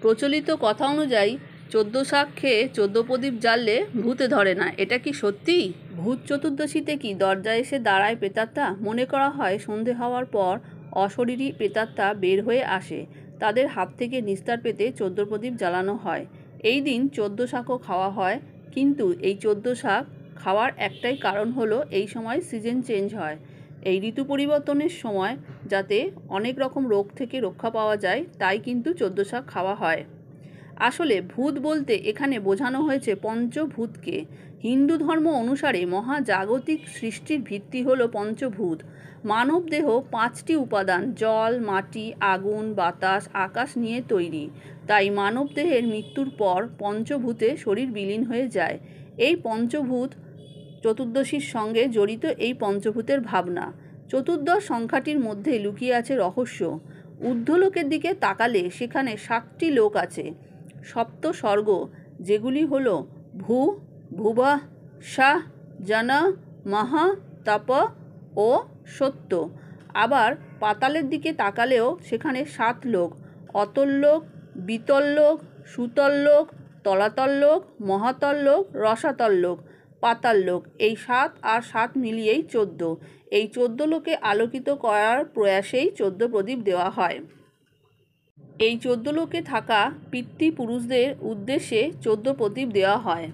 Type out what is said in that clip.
প্রচলিত কথা অনুযায়ী 14 শাক খেয়ে 14 প্রদীপ জ্বাললে ভূতে ধরে না। এটা কি সত্যি? ভূত চতুর্দশীতে কি দরজায় এসে দাঁড়ায় প্রেতাত্মা? মনে করা হয় সন্ধে হওয়ার পর অশরীরী প্রেতাত্মা বের হয়ে আসে। তাদের হাত থেকে নিস্তার পেতে 14 প্রদীপ জ্বালানো হয়। এই দিন 14 শাকও খাওয়া হয়। কিন্তু এই 14 শাক খাওয়ার একটাই কারণ হলো এই সময় সিজন চেঞ্জ হয়। এই ঋতু পরিবর্তনের সময় যাতে অনেক রকম রোগ থেকে রক্ষা পাওয়া যায়, তাই কিন্তু 14 শাক খাওয়া হয়। আসলে ভূত বলতে এখানে বোঝানো হয়েছে পঞ্চভূতকে। হিন্দু ধর্ম অনুসারে মহাজাগতিক সৃষ্টির ভিত্তি হলো পঞ্চভূত। মানব দেহ 5টি উপাদান জল, মাটি, আগুন, বাতাস, আকাশ নিয়ে তৈরি। তাই মানব দেহের মৃত্যুর পর পঞ্চভূতে শরীর বিলীন হয়ে যায়। এই পঞ্চভূত চতুর্দশীর সঙ্গে জড়িত এই পঞ্চভূতের ভাবনা। চতুর্দশ সংখ্যাটির মধ্যে লুকিয়ে আছে রহস্য। ঊর্ধ্বলোকের দিকে তাকালে সেখানে 7টি লোক আছে, সপ্ত স্বর্গ, যেগুলি হলো ভূ, ভুবঃ, স্বঃ, জনঃ, মহঃ, তপঃ ও সত্য। আবার পাতালের দিকে তাকালেও সেখানে 7 লোক, অতল লোক, বিতল লোক, সুতল লোক, তলাতল লোক, মহাতল লোক, রসাতল লোক, পাতাল লোক। এই 7 আর 7 মিলিয়েই 14। এই 14 লোকে আলোকিত করার প্রয়াসেই 14 প্রদীপ দেওয়া হয়। এই 14 লোকে থাকা পিতৃপুরুষদের উদ্দেশ্যে 14 প্রদীপ দেওয়া হয়।